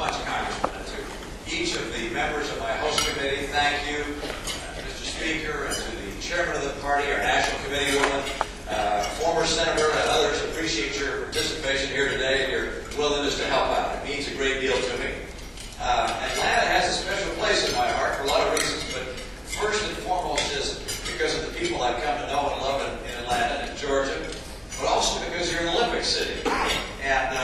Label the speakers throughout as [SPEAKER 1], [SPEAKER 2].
[SPEAKER 1] much, Congressman, and to each of the members of my host committee. Thank you, Mr. Speaker, and to the chairman of the party, our national committee woman, former senator, and others. Appreciate your participation here today and your willingness to help out. It means a great deal to me. Atlanta has a special place in my heart for a lot of reasons, but first and foremost is because of the people I've come to know and love in Atlanta and Georgia, but also because you're an Olympic city. And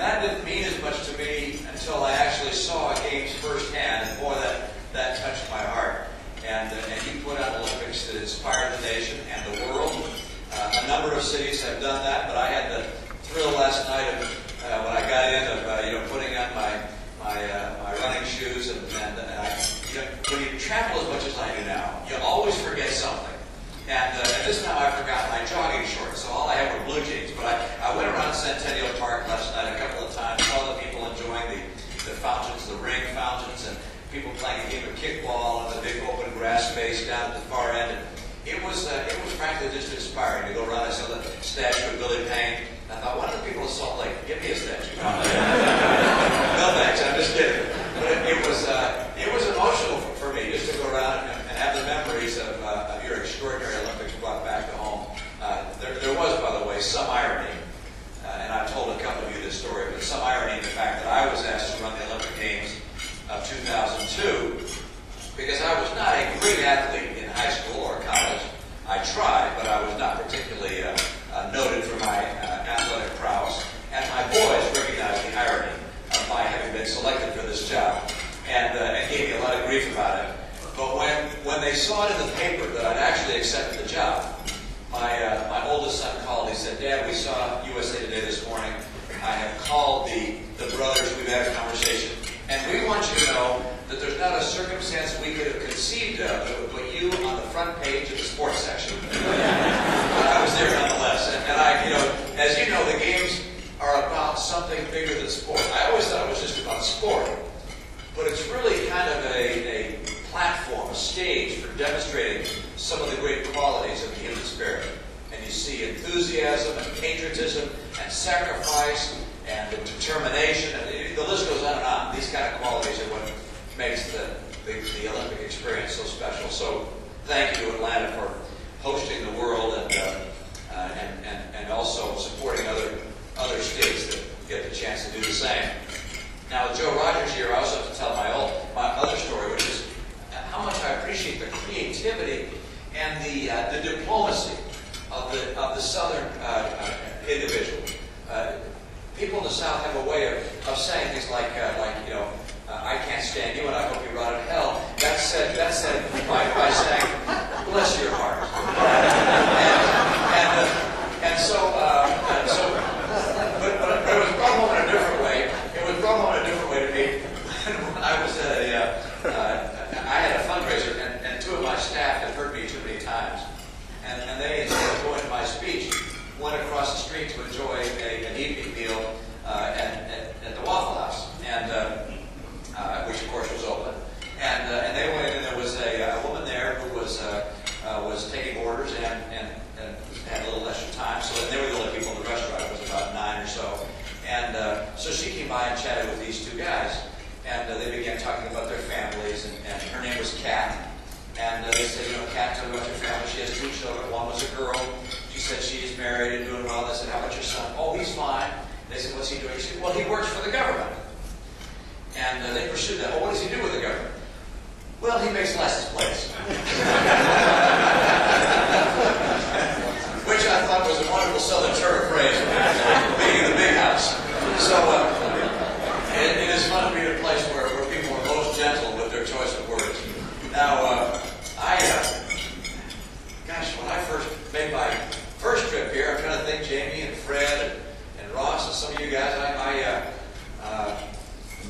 [SPEAKER 1] that didn't mean as much to me until I actually saw games firsthand, and boy, that touched my heart. And you put on Olympics that inspired the nation and the world. A number of cities have done that, but I had the thrill last night of when I got in of putting on my running shoes and when you travel as much as I do now, you always forget something. And this time I forgot my jogging shorts, so all I had were blue jeans. But I went around Centennial Park last night a couple of times, saw the people enjoying the fountains, the ring fountains, and people playing a game of kickball on the big open grass space down at the far end. And it was frankly just inspiring to go around. I saw the statue of Billy Payne. I thought, why don't the people of Salt Lake give me a statue? No thanks, I'm just kidding. But it was emotional for me just to go around and have the memories of your extraordinary Olympics brought back to home. There was, by the way, some irony, and I've told a couple of you this story, but some irony in the fact that I was asked to run the Olympic Games of 2002 because I was not a great athlete in high school or college. I tried, but I was not particularly noted for my athletic prowess. And my boys recognized the irony of my having been selected for this job and gave me a lot of grief about it. But when they saw it in the paper that I'd actually accepted the job, my oldest son called. He said, "Dad, we saw USA Today this morning. I have called the brothers. We've had a conversation. And we want you to know that there's not a circumstance we could have conceived of that would put you on the front page of the sports section." I was there nonetheless. And as you know, the games are about something bigger than sport. I always thought it was just about sport. But it's really kind of a platform, a stage for demonstrating some of the great qualities of the human spirit. And you see enthusiasm and patriotism and sacrifice and determination, and the list goes on and on. These kind of qualities are what makes the Olympic experience so special. So thank you, Atlanta, for hosting the world and also supporting other states that get the chance to do the same. Now, with Joe Rogers here, I also have to tell my other story, which is how much I appreciate the creativity and the diplomacy of the Southern individual. People in the South have a way of saying things like I can't stand you and I hope you rot in hell. That's said by saying, bless your heart. But it was brought home in a different way. It was brought home in a different way to me when I was I had a fundraiser and two of my staff had heard me too many times. And they, instead of going to my speech, went across the street to enjoy an evening meal at the Waffle House, which of course was open. And they went in, and there was a woman there who was taking orders and had a little extra time. So they were the only people in the restaurant. It was about 9 or so. And so she came by and chatted with these two guys. And they began talking about their families. And her name was Kat. And they said, Kat, tell me about your family. She has 2 children. One was a girl. She said she's married and doing well. They said, how about your son? Oh, he's fine. They said, what's he doing? She said, well, he works for the government. And they pursued that. Well, what does he do with the government? Well, he makes license plates. Which I thought was a wonderful Southern turn of phrase, being in the big house. So it is fun to be in a place where people are most gentle with their choice of words. Now, when I first made my first trip here, I'm trying to think, Jamie and Fred and Ross and some of you guys,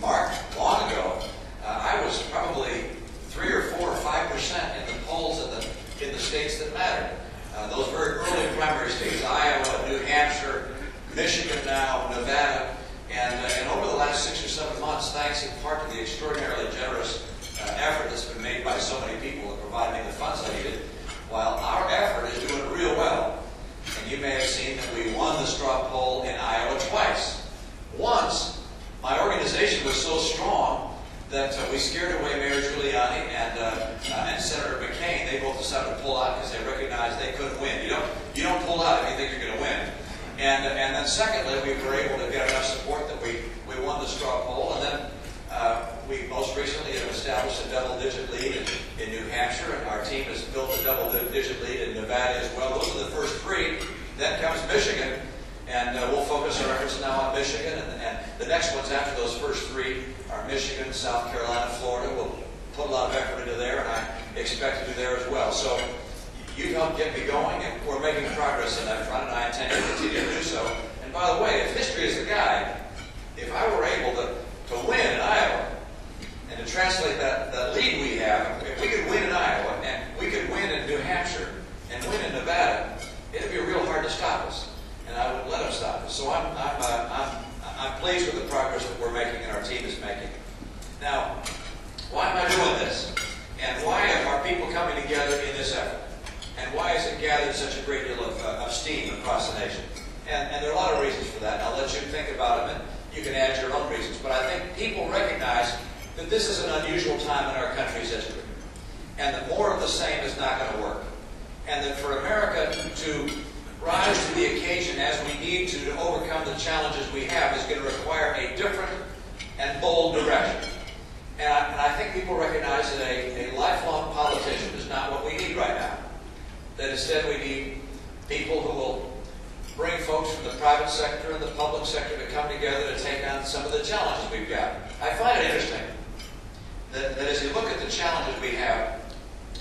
[SPEAKER 1] Mark, long ago, I was probably 3 or 4 or 5% in the polls in the states that mattered. Those very early primary states, Iowa, New Hampshire, Michigan now, Nevada, and over the last 6 or 7 months, thanks in part to the extraordinarily generous effort that's been made by so many people in providing the funds I needed, while our effort is doing real well. And you may have seen that we won the straw poll in Iowa twice. Once my organization was so strong that we scared away Mayor Giuliani and Senator McCain. They both decided to pull out because they recognized they couldn't win. You don't pull out if you think you're going to win. And then secondly, we were able to get enough support that we won the straw poll. And then we most recently have established a double-digit lead in New Hampshire, and our team has built a double-digit lead in Nevada as well. Those are the first three. Then comes Michigan, and we'll focus our efforts now on Michigan. And the next ones after those first three are Michigan, South Carolina, Florida. We'll put a lot of effort into there, and I expect to do there as well. So you've helped get me going, and we're making progress on that front, and I intend to continue to do so. And by the way, if history is a guide, if I were able to win in Iowa, and to translate that lead we have, if we could win in Iowa, and we could win in New Hampshire, and win in Nevada, it'd be real hard to stop us, and I wouldn't let them stop us. So I'm pleased with the progress that we're making and our team is making. Now, why am I doing this? And why are people coming together in this effort? And why has it gathered such a great deal of steam across the nation? And there are a lot of reasons for that. I'll let you think about them, and you can add your own reasons. But I think people recognize that this is an unusual time in our country's history, and that more of the same is not going to work. And that for America to rise to the occasion as we need to overcome the challenges we have is going to require a different and bold direction. And I think people recognize that a lifelong politician is not what we need right now. That instead we need people who will bring folks from the private sector and the public sector to come together to take on some of the challenges we've got. I find it interesting that as you look at the challenges we have,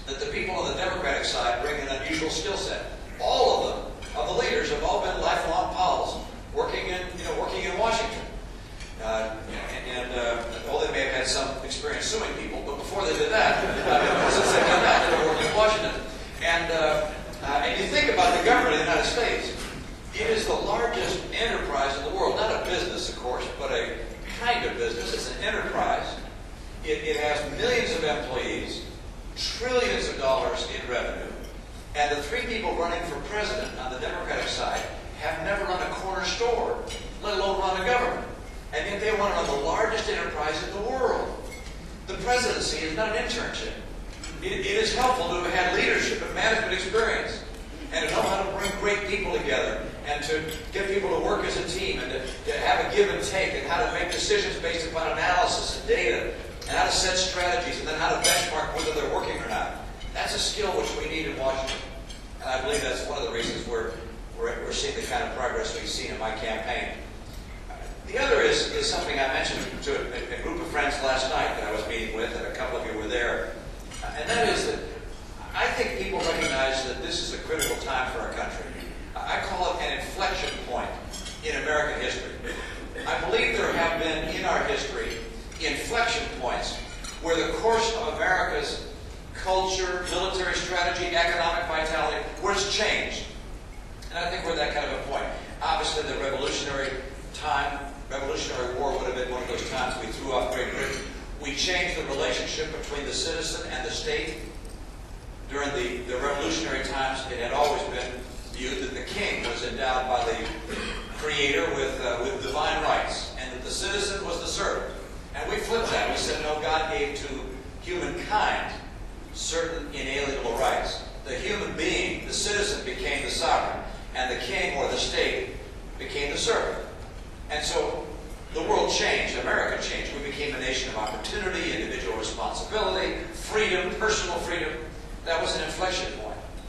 [SPEAKER 1] that the people on the Democratic side bring an unusual skill set. All of them, of the leaders, have all been lifelong Pols, working in Washington. Well, they may have had some experience suing people, but before they did that, since they did that, they were working in Washington. And you think about the government of the United States, it is the largest enterprise in the world. Not a business, of course, but a kind of business. It's an enterprise. It has millions of employees, trillions of dollars in revenue. And the three people running for president on the Democratic side have never run a corner store, let alone run a government. And yet they want to run the largest enterprise in the world. The presidency is not an internship. It is helpful to have had leadership and management experience, and to know how to bring great people together, and to get people to work as a team, and to have a give and take, and how to make decisions based upon analysis and data, and how to set strategies, and then how to benchmark whether they're working or not. That's a skill which we need in Washington. And I believe that's one of the reasons we're seeing the kind of progress we've seen in my campaign. The other is something I mentioned to a group of friends last night that I was meeting with, and a couple of you were there. And that is that I think people recognize that this is a critical time for our country. I call it an inflection point in American history. I believe there have been in our history inflection points where the course of America's culture, military strategy, economic vitality, where it's changed. And I think we're at that kind of a point. Obviously, the Revolutionary War would have been one of those times we threw off Great Britain. We changed the relationship between the citizen and the state. During the revolutionary times, it had always been viewed that the king was endowed by the Creator with divine rights, and that the citizen was the servant. And we flipped that. We said, no, God gave to humankind certain inalienable rights. The human being, the citizen, became the sovereign, and the king or the state became the servant. And so the world changed, America changed. We became a nation of opportunity, individual responsibility, freedom, personal freedom. That was an inflection